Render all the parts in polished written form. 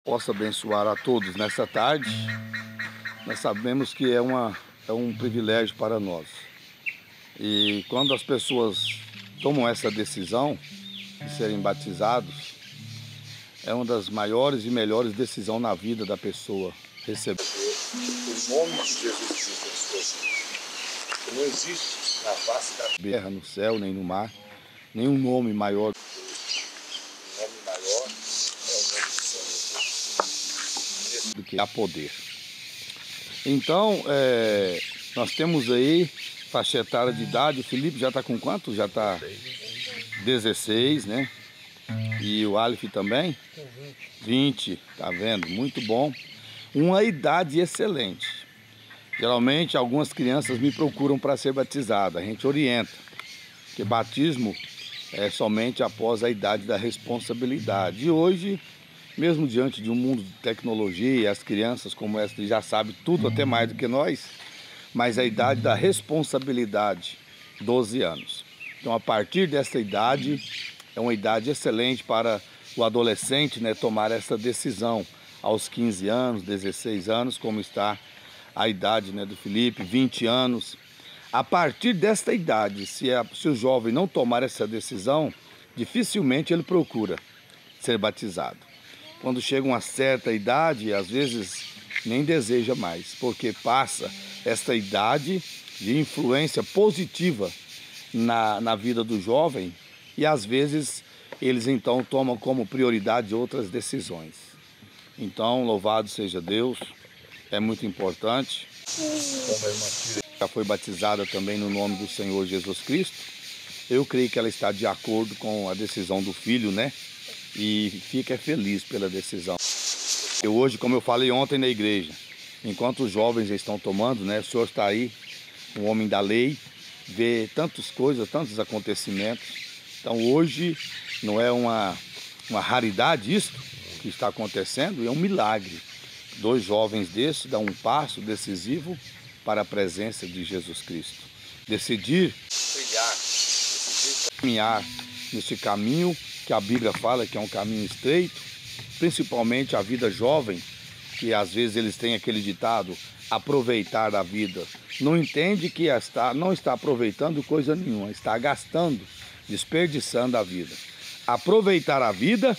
Possa abençoar a todos nessa tarde. Nós sabemos que é um privilégio para nós. E quando as pessoas tomam essa decisão de serem batizados, é uma das maiores e melhores decisões na vida da pessoa receber o nome de Jesus Cristo em sua vida. Não existe na face da terra, no céu, nem no mar, nenhum nome maior. O nome maior é o nome do Senhor, do que há poder. Então, nós temos aí faixa etária de idade. O Felipe já está com quanto? Já está 16, né? E o Aleph também? 20, tá vendo? Muito bom. Uma idade excelente. Geralmente, algumas crianças me procuram para ser batizada. A gente orienta, porque batismo é somente após a idade da responsabilidade. E hoje, mesmo diante de um mundo de tecnologia, as crianças como essa já sabem tudo, até mais do que nós, mas a idade da responsabilidade, 12 anos. Então, a partir dessa idade, é uma idade excelente para o adolescente, né, tomar essa decisão aos 15 anos, 16 anos, como está a idade, né, do Felipe, 20 anos. A partir desta idade, se o jovem não tomar essa decisão, dificilmente ele procura ser batizado. Quando chega uma certa idade, às vezes nem deseja mais, porque passa esta idade de influência positiva na vida do jovem e às vezes eles então tomam como prioridade outras decisões. Então, louvado seja Deus, é muito importante. Como a irmã Cira já foi batizada também no nome do Senhor Jesus Cristo, eu creio que ela está de acordo com a decisão do filho, né? E fica feliz pela decisão. Eu hoje, como eu falei ontem na igreja, enquanto os jovens estão tomando, né? O senhor está aí, um homem da lei, vê tantas coisas, tantos acontecimentos. Então hoje não é uma raridade isso que está acontecendo, é um milagre. Dois jovens desses dão um passo decisivo para a presença de Jesus Cristo. Decidir trilhar, decidir caminhar nesse caminho que a Bíblia fala que é um caminho estreito, principalmente a vida jovem, que às vezes eles têm aquele ditado, aproveitar a vida. Não entende que não está aproveitando coisa nenhuma, está gastando, desperdiçando a vida. Aproveitar a vida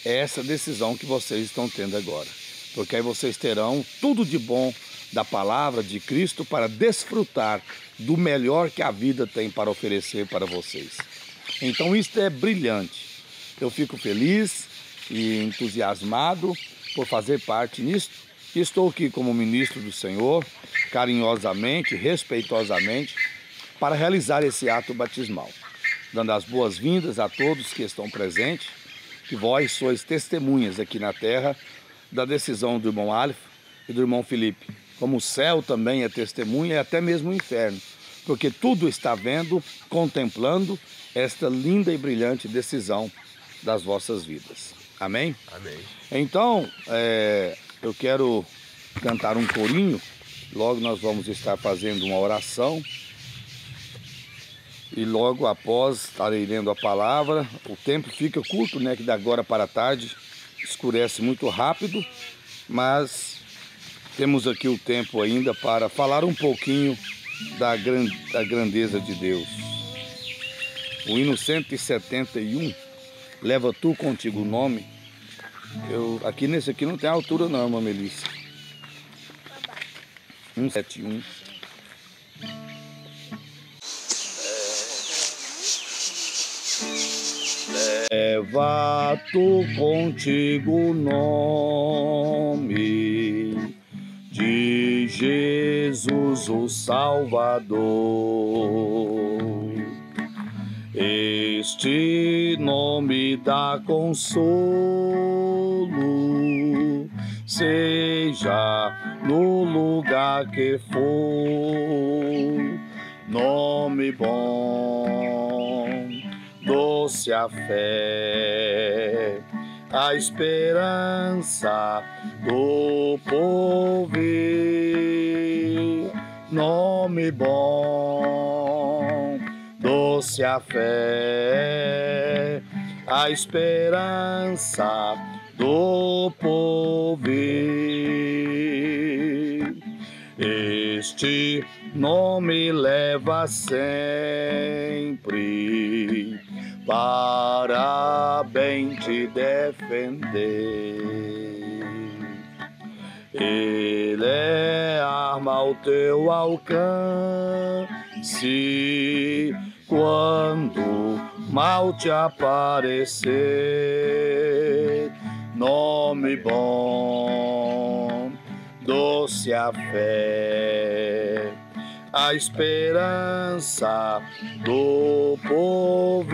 é essa decisão que vocês estão tendo agora. Porque aí vocês terão tudo de bom da palavra de Cristo para desfrutar do melhor que a vida tem para oferecer para vocês. Então isso é brilhante. Eu fico feliz e entusiasmado por fazer parte nisso. Estou aqui como ministro do Senhor, carinhosamente, respeitosamente, para realizar esse ato batismal. Dando as boas-vindas a todos que estão presentes, que vós sois testemunhas aqui na terra da decisão do irmão Aleph e do irmão Felipe. Como o céu também é testemunha e até mesmo o inferno, porque tudo está vendo, contemplando esta linda e brilhante decisão das vossas vidas. Amém? Amém. Então, eu quero cantar um corinho, logo nós vamos estar fazendo uma oração e logo após estarei lendo a palavra. O tempo fica curto, né, que da agora para a tarde escurece muito rápido, mas temos aqui o tempo ainda para falar um pouquinho da grandeza de Deus. O hino 171, leva tu contigo o nome. Aqui nesse aqui não tem altura não, irmã Melissa. 171. Leva tu contigo o nome de Jesus o Salvador. Este nome dá consolo, seja no lugar que for. Nome bom, doce a fé, a esperança do povo. Nome bom, doce a fé, a esperança do povo. Este nome leva sempre para bem te defender. Ele é arma ao teu alcance quando mal te aparecer. Nome bom, doce a fé, a esperança do povo.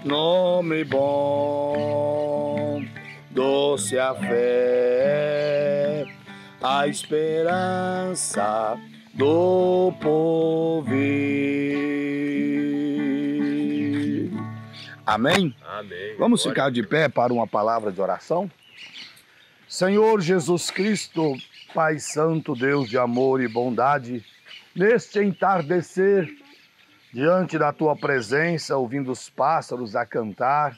Nome bom, doce a fé, a esperança do povo. Amém? Amém. Vamos ficar de pé para uma palavra de oração? Senhor Jesus Cristo, Pai Santo, Deus de amor e bondade, neste entardecer, diante da Tua presença, ouvindo os pássaros a cantar,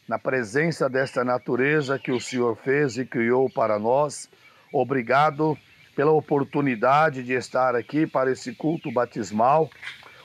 na presença desta natureza que o Senhor fez e criou para nós, obrigado pela oportunidade de estar aqui para esse culto batismal,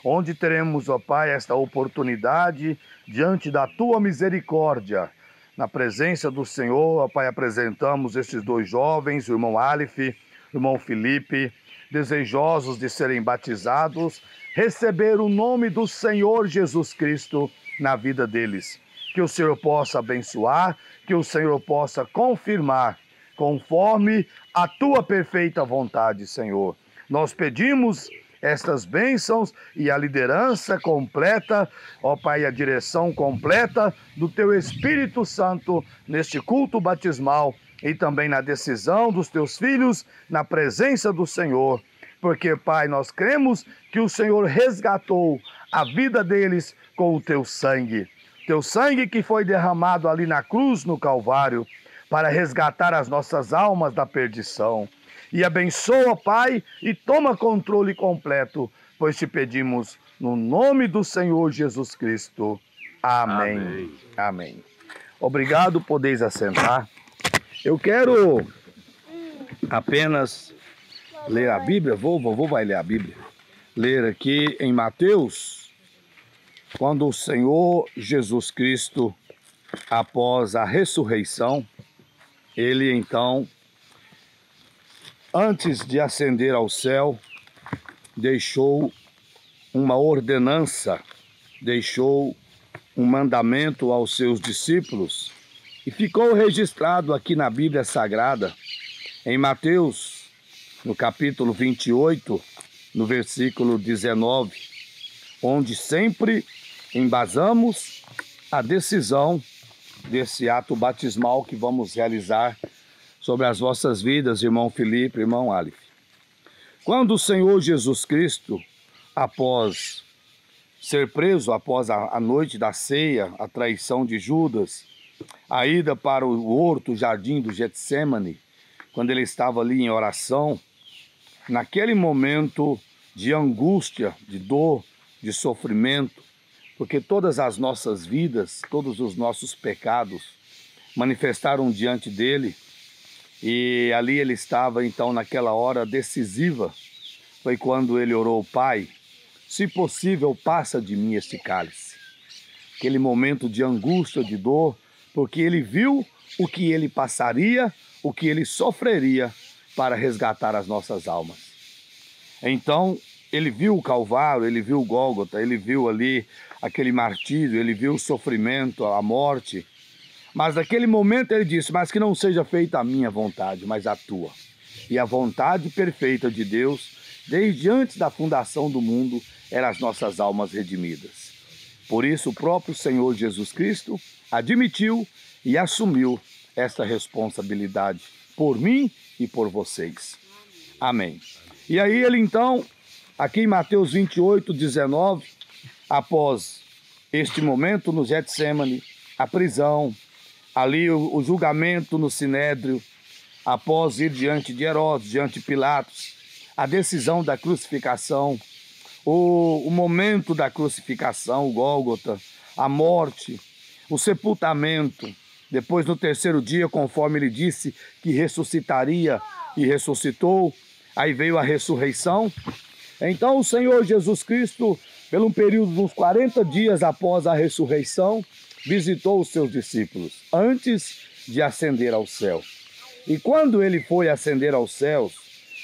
onde teremos, ó Pai, esta oportunidade diante da Tua misericórdia. Na presença do Senhor, ó Pai, apresentamos estes dois jovens, o irmão Aleph, o irmão Felipe, desejosos de serem batizados, receber o nome do Senhor Jesus Cristo na vida deles. Que o Senhor possa abençoar, que o Senhor possa confirmar, conforme a Tua perfeita vontade, Senhor. Nós pedimos estas bênçãos e a liderança completa, ó Pai, a direção completa do Teu Espírito Santo neste culto batismal e também na decisão dos Teus filhos, na presença do Senhor. Porque, Pai, nós cremos que o Senhor resgatou a vida deles com o Teu sangue. Teu sangue que foi derramado ali na cruz, no Calvário, para resgatar as nossas almas da perdição. E abençoa, Pai, e toma controle completo, pois te pedimos no nome do Senhor Jesus Cristo. Amém. Amém. Amém. Obrigado, podeis assentar. Eu quero apenas ler a Bíblia, vovô vai ler a Bíblia. Ler aqui em Mateus, quando o Senhor Jesus Cristo, após a ressurreição, ele então, antes de ascender ao céu, deixou uma ordenança, deixou um mandamento aos seus discípulos e ficou registrado aqui na Bíblia Sagrada, em Mateus, no capítulo 28, no versículo 19, onde sempre embasamos a decisão desse ato batismal que vamos realizar sobre as vossas vidas, irmão Felipe, irmão Aleph. Quando o Senhor Jesus Cristo, após ser preso, após a noite da ceia, a traição de Judas, a ida para o horto, o jardim do Getsêmani, quando ele estava ali em oração, naquele momento de angústia, de dor, de sofrimento, porque todas as nossas vidas, todos os nossos pecados manifestaram diante dele, e ali ele estava então naquela hora decisiva, foi quando ele orou: Pai, se possível, passa de mim este cálice. Aquele momento de angústia, de dor, porque ele viu o que ele passaria, o que ele sofreria para resgatar as nossas almas. Então, ele viu o Calvário, ele viu o Gólgota, ele viu ali aquele martírio, ele viu o sofrimento, a morte. Mas naquele momento ele disse: mas que não seja feita a minha vontade, mas a tua. E a vontade perfeita de Deus, desde antes da fundação do mundo, eram as nossas almas redimidas. Por isso o próprio Senhor Jesus Cristo admitiu e assumiu esta responsabilidade por mim e por vocês. Amém. E aí ele então, aqui em Mateus 28, 19, após este momento no Getsêmani, a prisão, ali o julgamento no Sinédrio, após ir diante de Herodes, diante de Pilatos, a decisão da crucificação, o momento da crucificação, o Gólgota, a morte, o sepultamento. Depois, no terceiro dia, conforme ele disse que ressuscitaria e ressuscitou, aí veio a ressurreição. Então o Senhor Jesus Cristo, pelo período de uns 40 dias após a ressurreição, visitou os seus discípulos, antes de ascender ao céu. E quando ele foi ascender aos céus,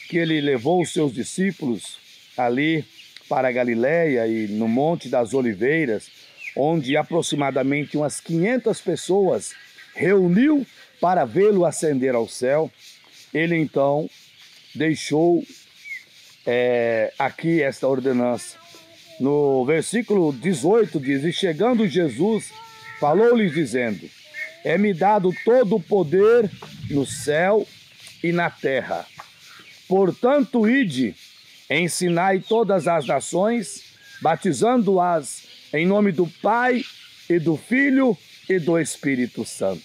que ele levou os seus discípulos ali para a Galileia e no Monte das Oliveiras, onde aproximadamente umas 500 pessoas reuniu para vê-lo ascender ao céu, ele então deixou aqui esta ordenança. No versículo 18 diz: e chegando Jesus, falou-lhes dizendo: é-me dado todo o poder no céu e na terra. Portanto, ide, ensinai todas as nações, batizando-as em nome do Pai e do Filho e do Espírito Santo,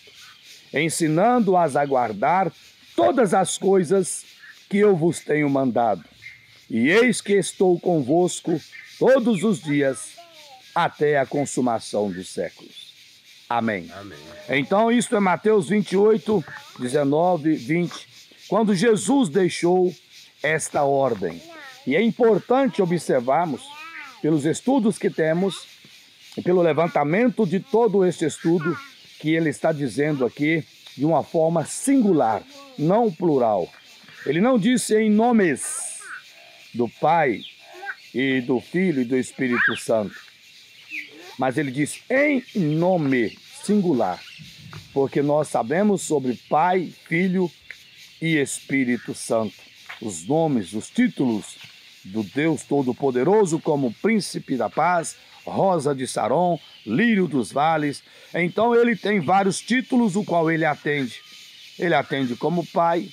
ensinando-as a guardar todas as coisas que eu vos tenho mandado. E eis que estou convosco todos os dias até a consumação dos séculos. Amém. Amém. Então, isto é Mateus 28, 19, 20, quando Jesus deixou esta ordem. E é importante observarmos, pelos estudos que temos, e pelo levantamento de todo este estudo, que ele está dizendo aqui de uma forma singular, não plural. Ele não disse em nomes do Pai e do Filho e do Espírito Santo, mas ele diz em nome singular, porque nós sabemos sobre Pai, Filho e Espírito Santo, os nomes, os títulos do Deus Todo-Poderoso, como Príncipe da Paz, Rosa de Saron, Lírio dos Vales. Então ele tem vários títulos, o qual ele atende. Ele atende como Pai,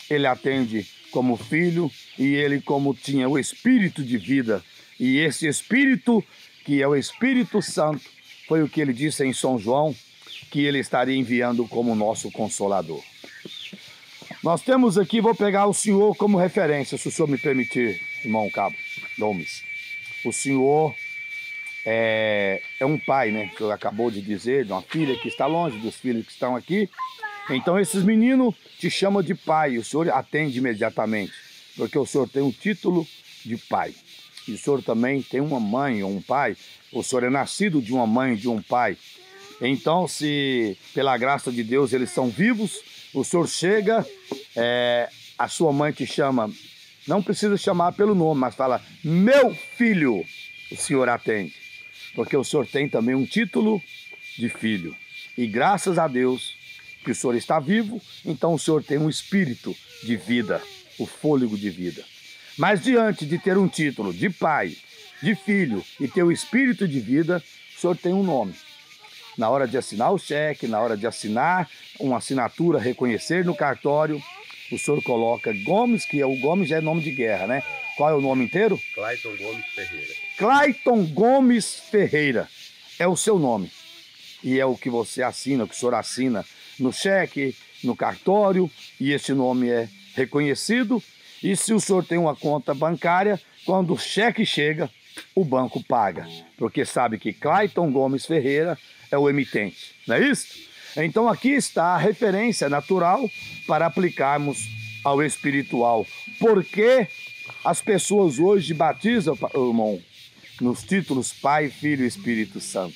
ele atende como Filho, e ele como tinha o Espírito de vida. E esse Espírito, que é o Espírito Santo, foi o que ele disse em São João, que ele estaria enviando como nosso Consolador. Nós temos aqui, vou pegar o senhor como referência, se o senhor me permitir, irmão Cabo Gomes. O senhor é um pai, né? O senhor acabou de dizer, de uma filha que está longe, dos filhos que estão aqui. Então esses meninos te chamam de pai, o senhor atende imediatamente, porque o senhor tem um título de pai. E o senhor também tem uma mãe ou um pai, o senhor é nascido de uma mãe e de um pai. Então, se pela graça de Deus eles são vivos, o senhor chega, a sua mãe te chama, não precisa chamar pelo nome, mas fala, meu filho, o senhor atende. Porque o senhor tem também um título de filho. E graças a Deus que o senhor está vivo, então o senhor tem um espírito de vida, o fôlego de vida. Mas diante de ter um título de pai, de filho e ter o espírito de vida, o senhor tem um nome. Na hora de assinar o cheque, na hora de assinar uma assinatura, reconhecer no cartório, o senhor coloca Gomes, que o Gomes já é nome de guerra, né? Qual é o nome inteiro? Clayton Gomes Ferreira. Clayton Gomes Ferreira é o seu nome. E é o que você assina, o que o senhor assina no cheque, no cartório, e esse nome é reconhecido. E se o senhor tem uma conta bancária, quando o cheque chega, o banco paga. Porque sabe que Clayton Gomes Ferreira é o emitente, não é isso? Então aqui está a referência natural para aplicarmos ao espiritual. Porque as pessoas hoje batizam, irmão, nos títulos Pai, Filho e Espírito Santo,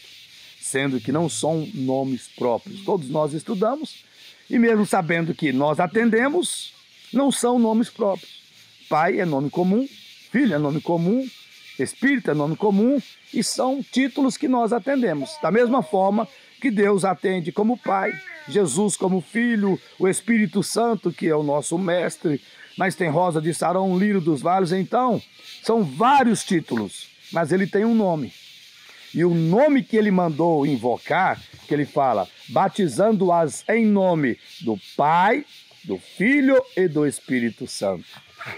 sendo que não são nomes próprios. Todos nós estudamos e mesmo sabendo que nós atendemos, não são nomes próprios. Pai é nome comum, Filho é nome comum, Espírito é nome comum e são títulos que nós atendemos. Da mesma forma que Deus atende como Pai, Jesus como Filho, o Espírito Santo, que é o nosso mestre, mas tem Rosa de Saron, Lírio dos Vales. Então, são vários títulos, mas ele tem um nome. E o nome que ele mandou invocar, que ele fala, batizando-as em nome do Pai, do Filho e do Espírito Santo,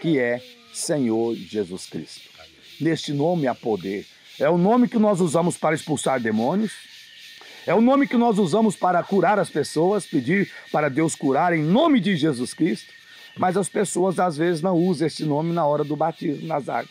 que é Senhor Jesus Cristo. Neste nome há poder. É o nome que nós usamos para expulsar demônios. É o nome que nós usamos para curar as pessoas, pedir para Deus curar em nome de Jesus Cristo. Mas as pessoas às vezes não usam esse nome na hora do batismo nas águas.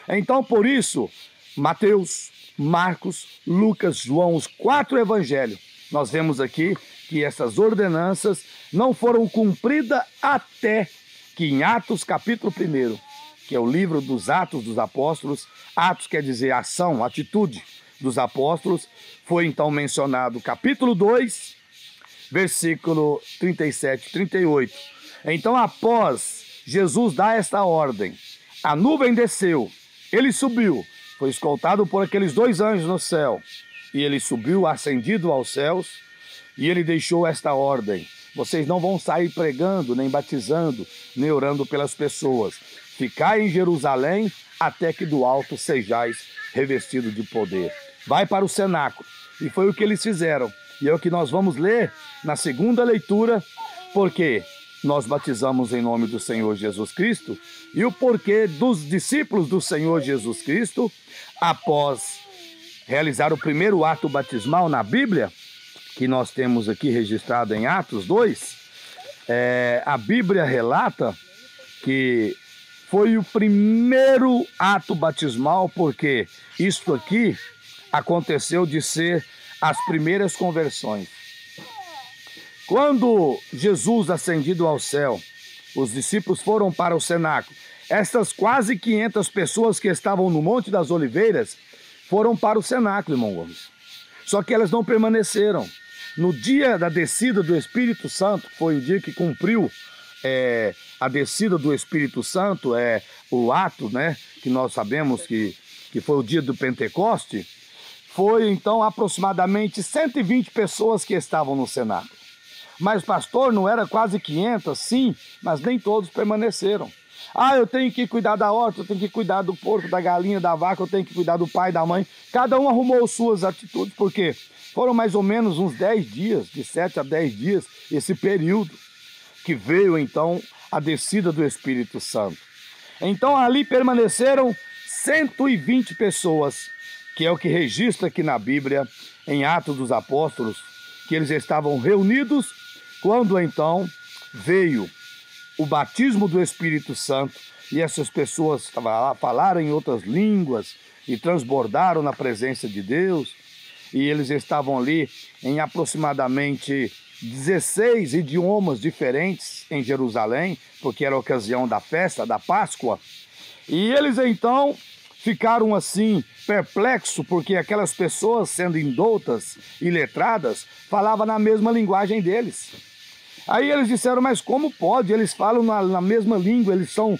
Então por isso, Mateus Marcos, Lucas, João, os 4 evangelhos. Nós vemos aqui que essas ordenanças não foram cumpridas até que em Atos capítulo 1, que é o livro dos Atos dos Apóstolos, Atos quer dizer ação, atitude dos apóstolos, foi então mencionado capítulo 2, versículo 37 e 38. Então, após Jesus dar esta ordem, a nuvem desceu, ele subiu, foi escoltado por aqueles 2 anjos no céu, e ele subiu ascendido aos céus, e ele deixou esta ordem: vocês não vão sair pregando, nem batizando, nem orando pelas pessoas. Ficai em Jerusalém até que do alto sejais revestidos de poder. Vai para o cenáculo. E foi o que eles fizeram. E é o que nós vamos ler na segunda leitura, porque nós batizamos em nome do Senhor Jesus Cristo, e o porquê dos discípulos do Senhor Jesus Cristo, após realizar o primeiro ato batismal na Bíblia, que nós temos aqui registrado em Atos 2, a Bíblia relata que foi o primeiro ato batismal, porque isto aqui aconteceu de ser as primeiras conversões. Quando Jesus ascendido ao céu, os discípulos foram para o cenáculo. Essas quase 500 pessoas que estavam no Monte das Oliveiras foram para o cenáculo, irmão Gomes. Só que elas não permaneceram. No dia da descida do Espírito Santo, foi o dia que cumpriu a descida do Espírito Santo, o ato, né, que nós sabemos que foi o dia do Pentecoste, foi então aproximadamente 120 pessoas que estavam no cenáculo. Mas, pastor, não era quase 500? Sim, mas nem todos permaneceram. Eu tenho que cuidar da horta, eu tenho que cuidar do porco, da galinha, da vaca, eu tenho que cuidar do pai, da mãe. Cada um arrumou suas atitudes, porque foram mais ou menos uns 10 dias, de 7 a 10 dias, esse período que veio então a descida do Espírito Santo. Então ali permaneceram 120 pessoas, que é o que registra aqui na Bíblia, em Atos dos Apóstolos, que eles estavam reunidos quando então veio o batismo do Espírito Santo, e essas pessoas falaram em outras línguas e transbordaram na presença de Deus, e eles estavam ali em aproximadamente 16 idiomas diferentes em Jerusalém, porque era a ocasião da festa, da Páscoa, e eles então ficaram assim perplexos, porque aquelas pessoas, sendo indoutas e letradas, falavam na mesma linguagem deles. Aí eles disseram: mas como pode? Eles falam na mesma língua, eles são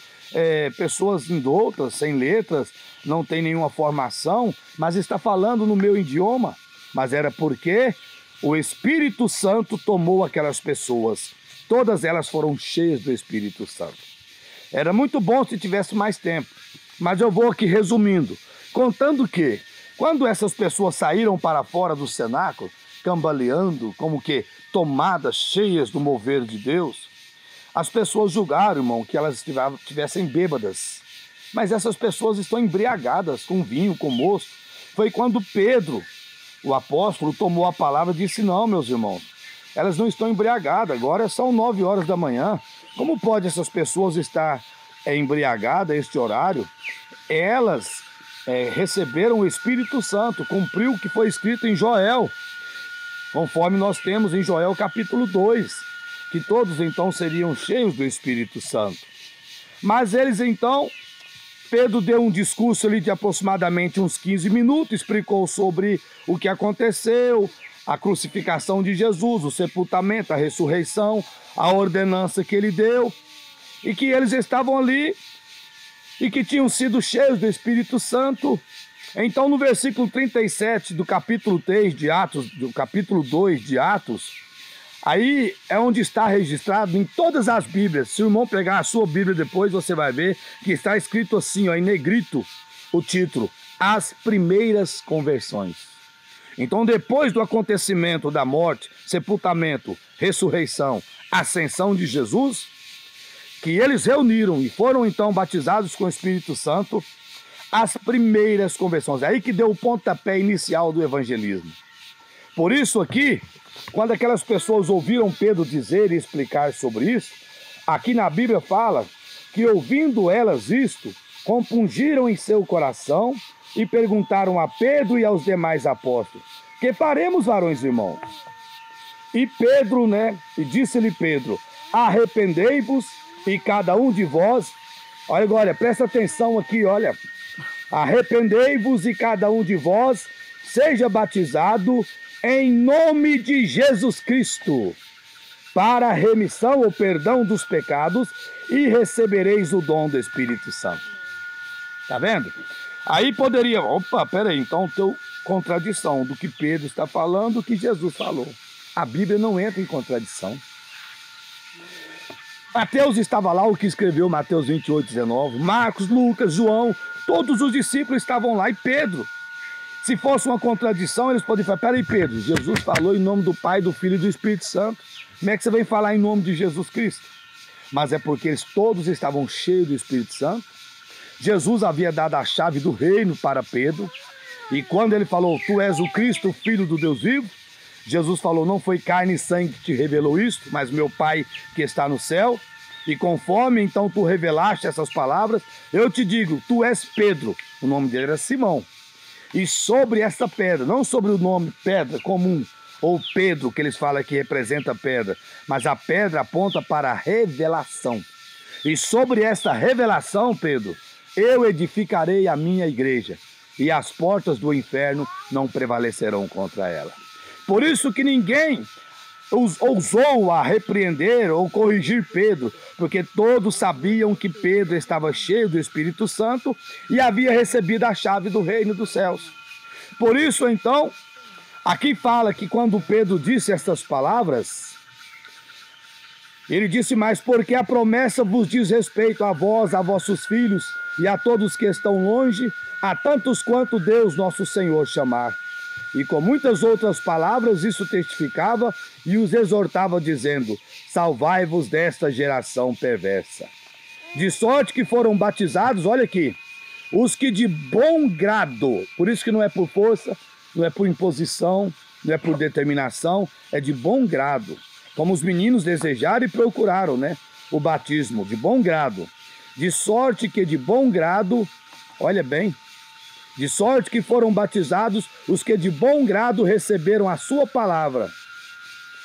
pessoas indoutas, sem letras, não tem nenhuma formação, mas está falando no meu idioma. Mas era porque o Espírito Santo tomou aquelas pessoas. Todas elas foram cheias do Espírito Santo. Era muito bom se tivesse mais tempo, mas eu vou aqui resumindo, contando que quando essas pessoas saíram para fora do cenáculo, cambaleando, como que tomadas, cheias do mover de Deus, as pessoas julgaram, irmão, que elas estivessem bêbadas. Mas essas pessoas estão embriagadas com vinho, com mosto. Foi quando Pedro, o apóstolo, tomou a palavra e disse: não, meus irmãos, elas não estão embriagadas, agora são 9 horas da manhã. Como pode essas pessoas estar embriagadas a este horário? Elas receberam o Espírito Santo, cumpriu o que foi escrito em Joel, conforme nós temos em Joel capítulo 2, que todos então seriam cheios do Espírito Santo. Mas eles então, Pedro deu um discurso ali de aproximadamente uns 15 minutos, explicou sobre o que aconteceu, a crucificação de Jesus, o sepultamento, a ressurreição, a ordenança que ele deu, e que eles estavam ali e que tinham sido cheios do Espírito Santo. Então, no versículo 37 do capítulo 3 de Atos, do capítulo 2 de Atos, aí é onde está registrado em todas as Bíblias. Se o irmão pegar a sua Bíblia depois, você vai ver que está escrito assim, ó, em negrito, o título: As Primeiras Conversões. Então, depois do acontecimento da morte, sepultamento, ressurreição, ascensão de Jesus, que eles reuniram e foram então batizados com o Espírito Santo, as primeiras conversões. É aí que deu o pontapé inicial do evangelismo. Por isso aqui, quando aquelas pessoas ouviram Pedro dizer e explicar sobre isso, aqui na Bíblia fala que, ouvindo elas isto, compungiram em seu coração e perguntaram a Pedro e aos demais apóstolos: que faremos, varões e irmãos? E Pedro, e disse-lhe Pedro: arrependei-vos e cada um de vós, olha agora, presta atenção aqui, olha, arrependei-vos e cada um de vós seja batizado em nome de Jesus Cristo, para a remissão ou perdão dos pecados, e recebereis o dom do Espírito Santo. Tá vendo? Aí poderia, peraí, então tem contradição do que Pedro está falando, do que Jesus falou. A Bíblia não entra em contradição. Mateus estava lá, o que escreveu Mateus 28, 19. Marcos, Lucas, João, todos os discípulos estavam lá. E Pedro, se fosse uma contradição, eles poderiam falar: peraí, Pedro, Jesus falou em nome do Pai, do Filho e do Espírito Santo. Como é que você vem falar em nome de Jesus Cristo? Mas é porque eles todos estavam cheios do Espírito Santo. Jesus havia dado a chave do reino para Pedro. E quando ele falou: tu és o Cristo, o Filho do Deus vivo, Jesus falou: não foi carne e sangue que te revelou isto, mas meu Pai que está no céu. E conforme então tu revelaste essas palavras, eu te digo: tu és Pedro. O nome dele era Simão. E sobre essa pedra, não sobre o nome pedra comum, ou Pedro, que eles falam que representa pedra, mas a pedra aponta para a revelação. E sobre essa revelação, Pedro, eu edificarei a minha igreja, e as portas do inferno não prevalecerão contra ela. Por isso que ninguém ousou a repreender ou corrigir Pedro, porque todos sabiam que Pedro estava cheio do Espírito Santo e havia recebido a chave do reino dos céus. Por isso, então, aqui fala que quando Pedro disse estas palavras, ele disse mais: porque a promessa vos diz respeito a vós, a vossos filhos e a todos que estão longe, a tantos quanto Deus nosso Senhor chamar. E com muitas outras palavras isso testificava e os exortava, dizendo: salvai-vos desta geração perversa. De sorte que foram batizados, olha aqui, os que de bom grado, por isso que não é por força, não é por imposição, não é por determinação, é de bom grado. Como os meninos desejaram e procuraram, o batismo, de bom grado. De sorte que de bom grado, olha bem, de sorte que foram batizados os que de bom grado receberam a sua palavra.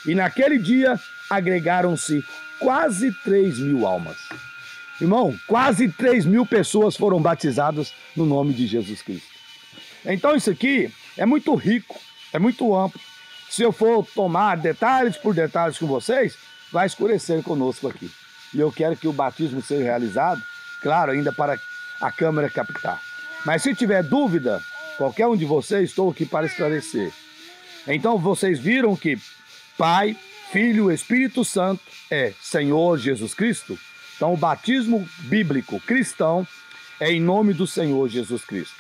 E naquele dia agregaram-se quase 3.000 almas. Irmão, quase 3.000 pessoas foram batizadas no nome de Jesus Cristo. Então isso aqui é muito rico, é muito amplo. Se eu for tomar detalhes por detalhes com vocês, vai escurecer conosco aqui. E eu quero que o batismo seja realizado, claro, ainda para a câmera captar. Mas se tiver dúvida, qualquer um de vocês, estou aqui para esclarecer. Então vocês viram que Pai, Filho, Espírito Santo é Senhor Jesus Cristo? Então o batismo bíblico cristão é em nome do Senhor Jesus Cristo.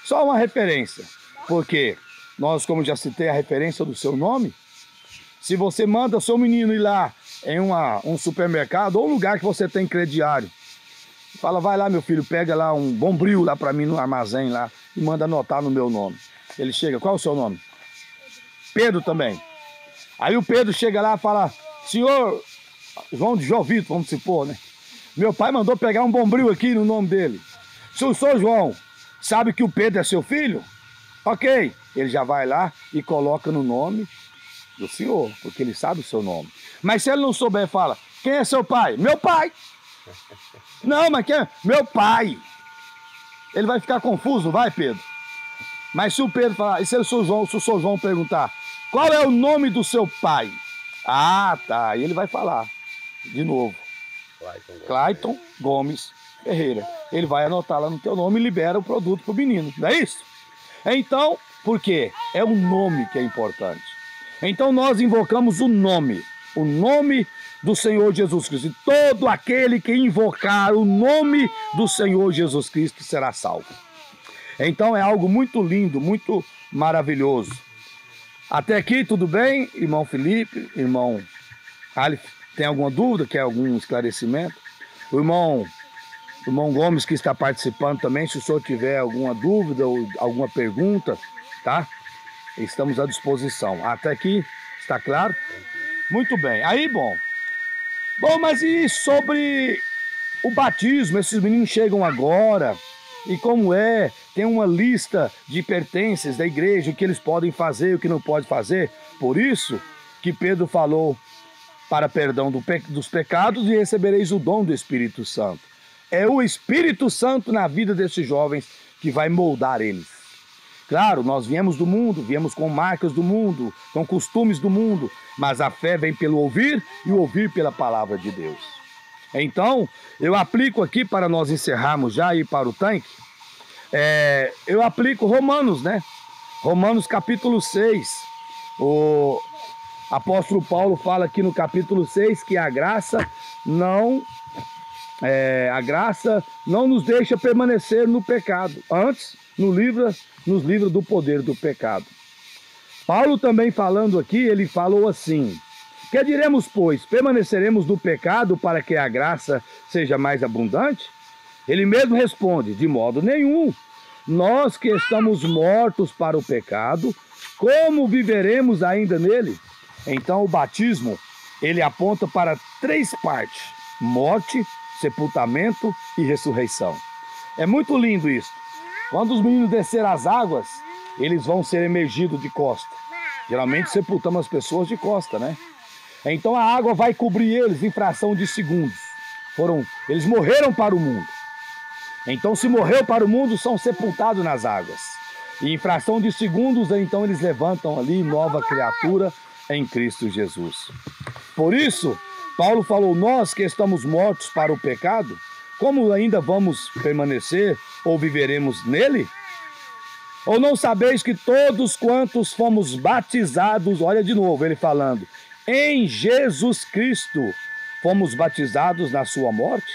Só uma referência, porque nós, como já citei, a referência do seu nome. Se você manda seu menino ir lá em um supermercado ou um lugar que você tem crediário, fala: vai lá, meu filho, pega lá um bombril lá para mim no armazém lá e manda anotar no meu nome. Ele chega: qual é o seu nome? Pedro também. Aí o Pedro chega lá e fala: senhor João de Jovito, vamos supor, meu pai mandou pegar um bombril aqui no nome dele. Se o senhor João sabe que o Pedro é seu filho, ok, ele já vai lá e coloca no nome do senhor, porque ele sabe o seu nome. Mas se ele não souber, fala: quem é seu pai? Meu pai. Não, mas quem é? Meu pai. Ele vai ficar confuso, vai, Pedro? Mas se o Pedro falar, e se o senhor João perguntar: qual é o nome do seu pai? Ah, tá, aí ele vai falar de novo: Clayton Gomes Ferreira. Ele vai anotar lá no teu nome e libera o produto pro menino, não é isso? Então, por quê? É o nome que é importante. Então nós invocamos o nome do Senhor Jesus Cristo. E todo aquele que invocar o nome do Senhor Jesus Cristo será salvo. Então é algo muito lindo, muito maravilhoso. Até aqui tudo bem, irmão Felipe, irmão Alif? Tem alguma dúvida? Quer algum esclarecimento? O irmão Gomes, que está participando também, se o senhor tiver alguma dúvida ou alguma pergunta, tá? Estamos à disposição. Até aqui, está claro? Muito bem. Aí, bom, mas e sobre o batismo? Esses meninos chegam agora, e como é? tem uma lista de pertences da igreja, o que eles podem fazer, o que não pode fazer. Por isso que Pedro falou para perdão dos pecados e recebereis o dom do Espírito Santo. É o Espírito Santo na vida desses jovens que vai moldar eles. Claro, nós viemos do mundo, viemos com marcas do mundo, com costumes do mundo, mas a fé vem pelo ouvir e o ouvir pela palavra de Deus. Então, eu aplico aqui para nós encerrarmos já e ir para o tanque, eu aplico Romanos, né? Romanos capítulo 6. O apóstolo Paulo fala aqui no capítulo 6 que a graça não nos deixa permanecer no pecado. Antes, nos livra do poder do pecado. Paulo também falando aqui, ele falou assim: que diremos, pois? Permaneceremos no pecado para que a graça seja mais abundante? Ele mesmo responde: de modo nenhum. Nós que estamos mortos para o pecado, como viveremos ainda nele? Então o batismo, ele aponta para 3 partes: morte, sepultamento e ressurreição. É muito lindo isso. Quando os meninos descerem as águas, eles vão ser emergidos de costa. Geralmente sepultamos as pessoas de costa, né? Então a água vai cobrir eles em fração de segundos. Eles morreram para o mundo. Então se morreu para o mundo, são sepultados nas águas. E em fração de segundos, então eles levantam ali nova criatura em Cristo Jesus. Por isso, Paulo falou: nós que estamos mortos para o pecado, como ainda vamos permanecer ou viveremos nele? Ou não sabeis que todos quantos fomos batizados, olha de novo ele falando, em Jesus Cristo, fomos batizados na sua morte?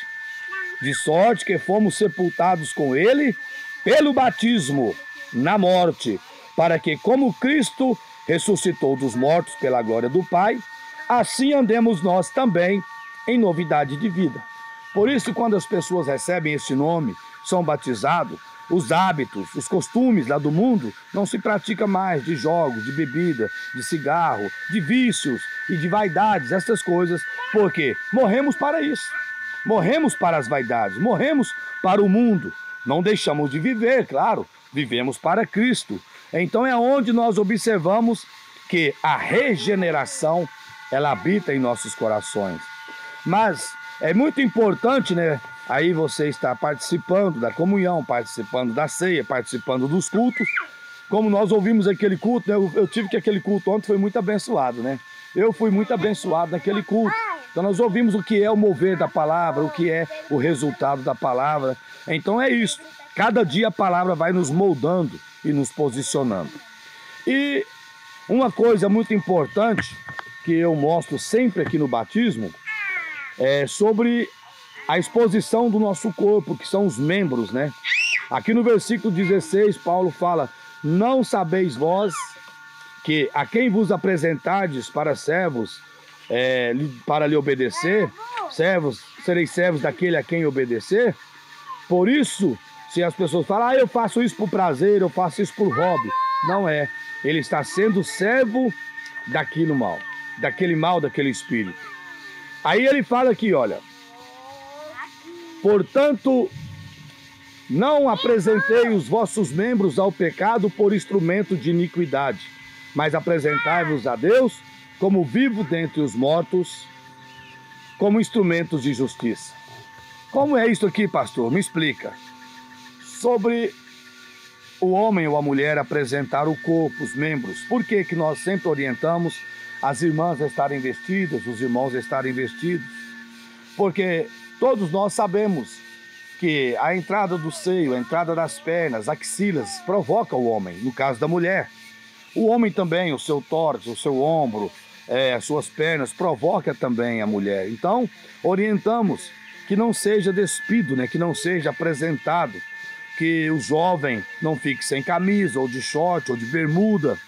De sorte que fomos sepultados com ele pelo batismo na morte, para que, como Cristo ressuscitou dos mortos pela glória do Pai, assim andemos nós também em novidade de vida. Por isso, quando as pessoas recebem esse nome, são batizados, os hábitos, os costumes lá do mundo não se pratica mais, de jogos, de bebida, de cigarro, de vícios e de vaidades, essas coisas, porque morremos para isso. Morremos para as vaidades, morremos para o mundo. Não deixamos de viver, claro, vivemos para Cristo. Então é onde nós observamos que a regeneração, ela habita em nossos corações. Mas é muito importante, né? Aí você está participando da comunhão, participando da ceia, participando dos cultos. Como nós ouvimos aquele culto, né? Eu tive que aquele culto ontem foi muito abençoado, né? Eu fui muito abençoado naquele culto. Então nós ouvimos o que é o mover da palavra, o que é o resultado da palavra. Então é isso. Cada dia a palavra vai nos moldando e nos posicionando. E uma coisa muito importante que eu mostro sempre aqui no batismo é sobre a exposição do nosso corpo, que são os membros, né? Aqui no versículo 16, Paulo fala: não sabeis vós que a quem vos apresentardes para servos, para lhe obedecer, sereis servos daquele a quem obedecer? Por isso, se as pessoas falam: eu faço isso por prazer, eu faço isso por hobby, não é. Ele está sendo servo daquele mal, daquele espírito. Aí ele fala aqui, olha: portanto, não apresentei os vossos membros ao pecado por instrumento de iniquidade, mas apresentai-vos a Deus como vivo dentre os mortos, como instrumentos de justiça. Como é isso aqui, pastor? Me explica. Sobre o homem ou a mulher apresentar o corpo, os membros. Por que que nós sempre orientamos as irmãs a estarem vestidas, os irmãos a estarem vestidos? Porque todos nós sabemos que a entrada do seio, a entrada das pernas, axilas, provoca o homem, no caso da mulher. O homem também, o seu tórax, o seu ombro, as suas pernas, provoca também a mulher. Então, orientamos que não seja despido, né? Que não seja apresentado, que o jovem não fique sem camisa, ou de short, ou de bermuda.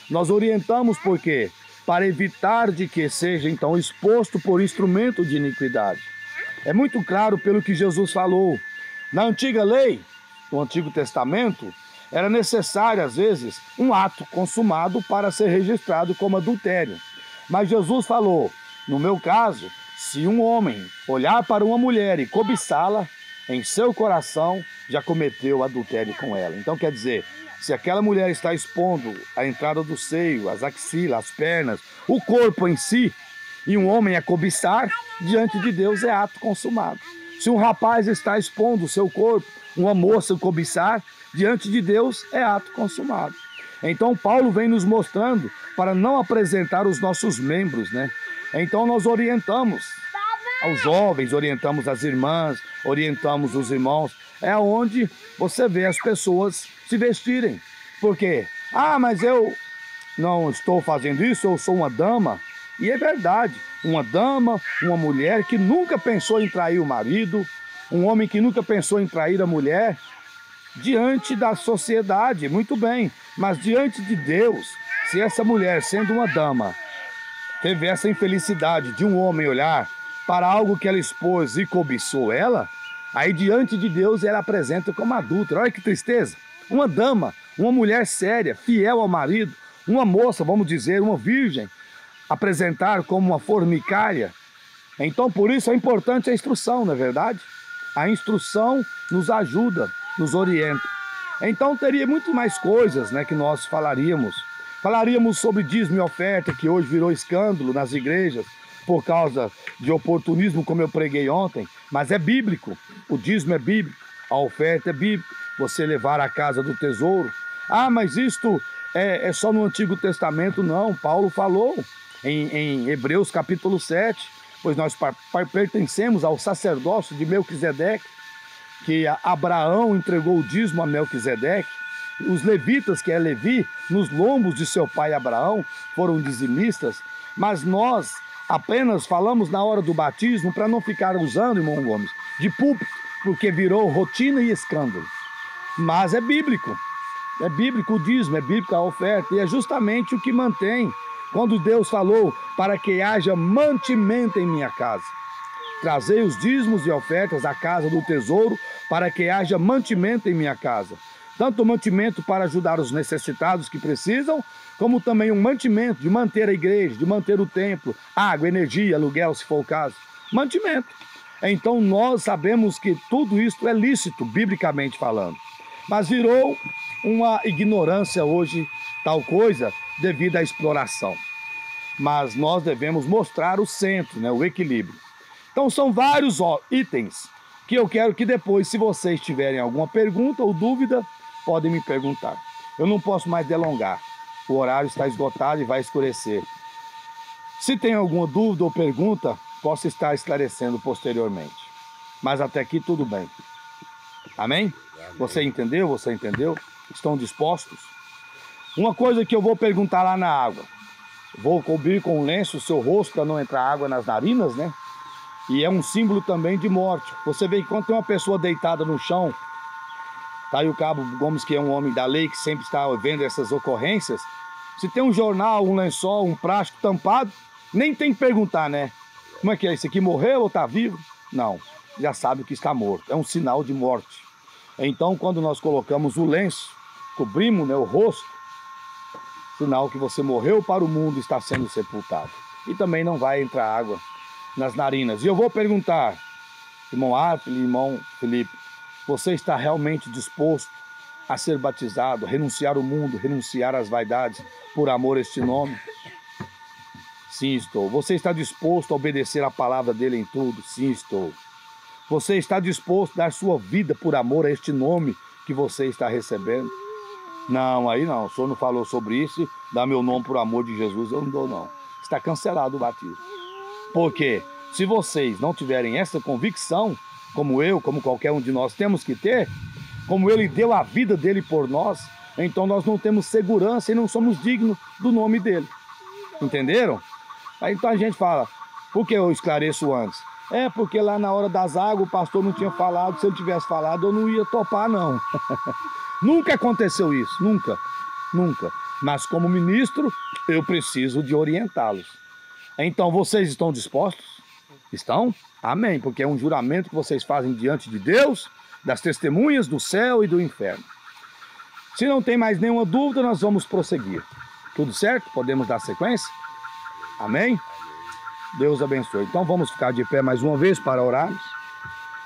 Nós orientamos por quê? Para evitar de que seja então exposto por instrumento de iniquidade. É muito claro pelo que Jesus falou. Na antiga lei, no Antigo Testamento, era necessário, às vezes, um ato consumado para ser registrado como adultério. Mas Jesus falou: no meu caso, se um homem olhar para uma mulher e cobiçá-la em seu coração, já cometeu adultério com ela. Então quer dizer, se aquela mulher está expondo a entrada do seio, as axilas, as pernas, o corpo em si, e um homem a cobiçar, diante de Deus é ato consumado. Se um rapaz está expondo o seu corpo, uma moça cobiçar, diante de Deus é ato consumado. Então Paulo vem nos mostrando para não apresentar os nossos membros, né? Então nós orientamos aos jovens, orientamos as irmãs, orientamos os irmãos. É onde você vê as pessoas se vestirem. Por quê? Ah, mas eu não estou fazendo isso, eu sou uma dama. E é verdade, uma dama, uma mulher que nunca pensou em trair o marido, um homem que nunca pensou em trair a mulher, diante da sociedade, muito bem, mas diante de Deus, se essa mulher, sendo uma dama, teve essa infelicidade de um homem olhar para algo que ela expôs e cobiçou ela, aí diante de Deus ela apresenta como adúltera. Olha que tristeza, uma dama, uma mulher séria, fiel ao marido, uma moça, vamos dizer, uma virgem, apresentar como uma fornicária. Então por isso é importante a instrução, não é verdade? A instrução nos ajuda, nos orienta. Então teria muito mais coisas, né, que nós falaríamos. Falaríamos sobre dízimo e oferta, que hoje virou escândalo nas igrejas por causa de oportunismo, como eu preguei ontem, mas é bíblico. O dízimo é bíblico, a oferta é bíblica, você levar à casa do tesouro. Ah, mas isto é só no Antigo Testamento? Não, Paulo falou em Hebreus capítulo 7, pois nós pertencemos ao sacerdócio de Melquisedeque, que Abraão entregou o dízimo a Melquisedeque. Os levitas, que é Levi, nos lombos de seu pai Abraão, foram dizimistas, mas nós apenas falamos na hora do batismo para não ficar usando, irmão Gomes, de púlpito, porque virou rotina e escândalo. Mas é bíblico o dízimo, é bíblico a oferta, e é justamente o que mantém, quando Deus falou para que haja mantimento em minha casa. Trazei os dízimos e ofertas à casa do tesouro, para que haja mantimento em minha casa. Tanto mantimento para ajudar os necessitados que precisam, como também um mantimento de manter a igreja, de manter o templo, água, energia, aluguel, se for o caso. Mantimento. Então nós sabemos que tudo isso é lícito, biblicamente falando. Mas virou uma ignorância hoje, tal coisa, devido à exploração. Mas nós devemos mostrar o centro, né, o equilíbrio. Então são vários itens que eu quero que depois, se vocês tiverem alguma pergunta ou dúvida, podem me perguntar. Eu não posso mais delongar. O horário está esgotado e vai escurecer. Se tem alguma dúvida ou pergunta, posso estar esclarecendo posteriormente. Mas até aqui tudo bem. Amém? Você entendeu? Você entendeu? Estão dispostos? Uma coisa que eu vou perguntar lá na água. Vou cobrir com um lenço o seu rosto para não entrar água nas narinas, né? E é um símbolo também de morte. Você vê que quando tem uma pessoa deitada no chão, tá aí o Cabo Gomes, que é um homem da lei, que sempre está vendo essas ocorrências. Se tem um jornal, um lençol, um plástico tampado, nem tem que perguntar, né? Como é que é? Esse aqui morreu ou está vivo? Não, já sabe que está morto. É um sinal de morte. Então, quando nós colocamos o lenço, cobrimos, né, o rosto, sinal que você morreu para o mundo e está sendo sepultado. E também não vai entrar água nas narinas. E eu vou perguntar, irmão Arthur, irmão Felipe, você está realmente disposto a ser batizado, renunciar ao mundo, renunciar às vaidades, por amor a este nome? Sim, estou. Você está disposto a obedecer a palavra dele em tudo? Sim, estou. Você está disposto a dar sua vida por amor a este nome que você está recebendo? Não, aí não. O senhor não falou sobre isso, dá meu nome por amor de Jesus, eu não dou não. Está cancelado o batismo. Porque se vocês não tiverem essa convicção, como eu, como qualquer um de nós temos que ter, como ele deu a vida dele por nós, então nós não temos segurança e não somos dignos do nome dele. Entenderam? Aí então a gente fala, por que eu esclareço antes? É porque lá na hora das águas o pastor não tinha falado, se ele tivesse falado eu não ia topar não. Nunca aconteceu isso, nunca, nunca. Mas como ministro, eu preciso de orientá-los. Então vocês estão dispostos? Estão? Amém, porque é um juramento que vocês fazem diante de Deus, das testemunhas do céu e do inferno. Se não tem mais nenhuma dúvida, nós vamos prosseguir. Tudo certo? Podemos dar sequência? Amém? Deus abençoe. Então vamos ficar de pé mais uma vez para orarmos.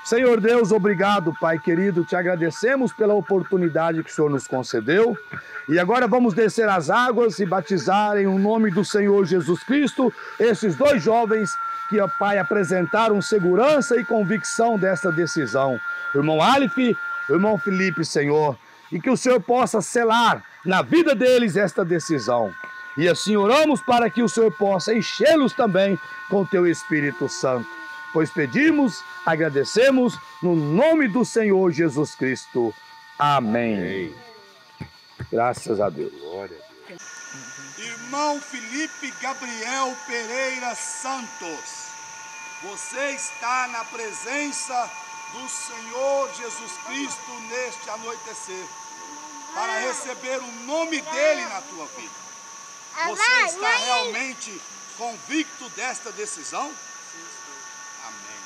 Senhor Deus, obrigado, Pai querido, te agradecemos pela oportunidade que o Senhor nos concedeu. E agora vamos descer as águas e batizar em nome do Senhor Jesus Cristo esses dois jovens que, Pai, apresentaram segurança e convicção dessa decisão. O irmão Aleph, o irmão Felipe, Senhor, e que o Senhor possa selar na vida deles esta decisão. E assim oramos para que o Senhor possa enchê-los também com o teu Espírito Santo. Pois pedimos, agradecemos, no nome do Senhor Jesus Cristo. Amém. Graças a Deus. Glória a Deus. Irmão Felipe Gabriel Pereira Santos, você está na presença do Senhor Jesus Cristo neste anoitecer, para receber o nome dele na tua vida. Você está realmente convicto desta decisão? Amém.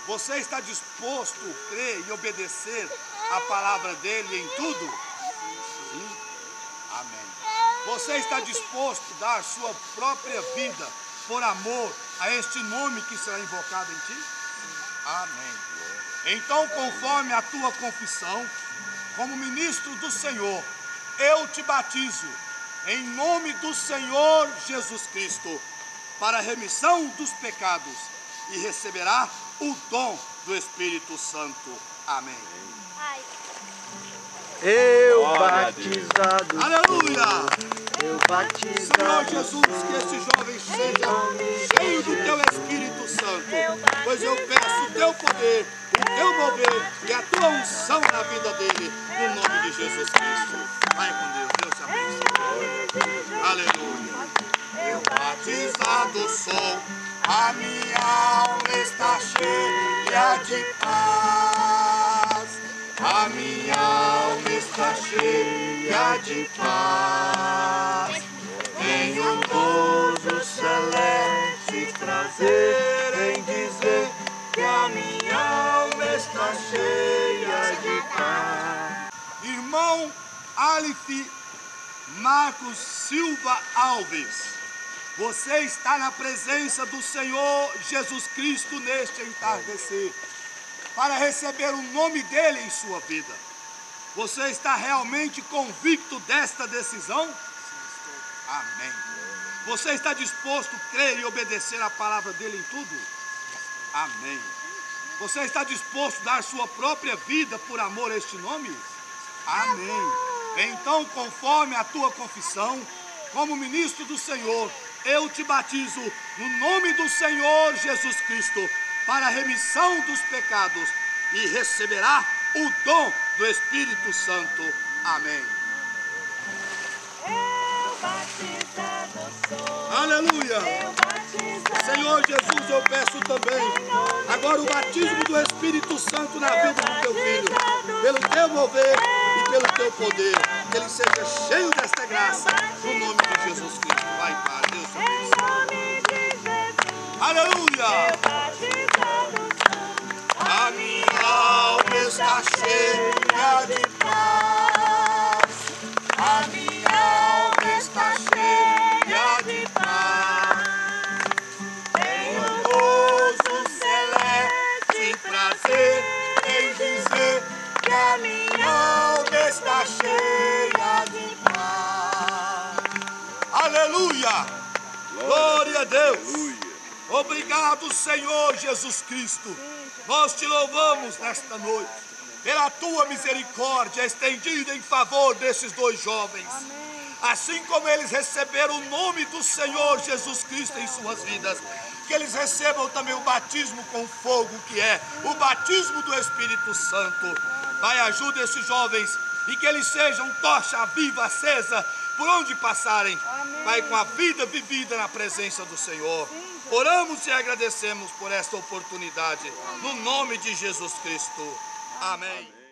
Você está disposto a crer e obedecer a palavra dele em tudo? Sim. Amém. Você está disposto a dar sua própria vida por amor a este nome que será invocado em ti? Amém. Então, conforme a tua confissão, como ministro do Senhor, eu te batizo em nome do Senhor Jesus Cristo para a remissão dos pecados e receberá o dom do Espírito Santo. Amém. Eu batizado. Aleluia! Eu batizado. Senhor Jesus, que este jovem seja cheio do teu Espírito Santo, pois eu peço o teu poder, o teu mover e a tua unção na vida dele, no nome de Jesus Cristo. Vai com Deus, Deus te abençoe. Aleluia! Eu batizado sou, a minha alma está cheia de paz. A minha alma está cheia de paz. Tenho gozo celeste, prazer em dizer que a minha alma está cheia de paz. Irmão Aleph Marcos Silva Alves, você está na presença do Senhor Jesus Cristo neste entardecer, para receber o nome dele em sua vida. Você está realmente convicto desta decisão? Amém. Você está disposto a crer e obedecer a palavra dele em tudo? Amém. Você está disposto a dar sua própria vida por amor a este nome? Amém. Então, conforme a tua confissão, como ministro do Senhor, eu te batizo no nome do Senhor Jesus Cristo para a remissão dos pecados e receberá o dom do Espírito Santo. Amém. Eu batizado sou. Aleluia. Eu batizado Senhor Jesus, eu peço também agora o batismo do Espírito Santo na vida do teu filho, pelo teu mover e pelo teu poder, que ele seja cheio desta graça, no nome de Jesus Cristo. Vai, Pai, Deus te em abençoe. nome de Jesus. Aleluia. Eu batizado sou. A minha alma está cheia de paz. A minha alma está cheia de paz. Tenho gozo celeste e prazer em dizer que a minha alma está cheia de paz. Aleluia! Glória a Deus! Obrigado, Senhor Jesus Cristo. Nós te louvamos nesta noite pela tua misericórdia estendida em favor desses dois jovens. Assim como eles receberam o nome do Senhor Jesus Cristo em suas vidas, que eles recebam também o batismo com fogo, que é o batismo do Espírito Santo. Pai, ajuda esses jovens e que eles sejam tocha viva, acesa, por onde passarem. Pai, com a vida vivida na presença do Senhor. Oramos e agradecemos por esta oportunidade, no nome de Jesus Cristo. Amém.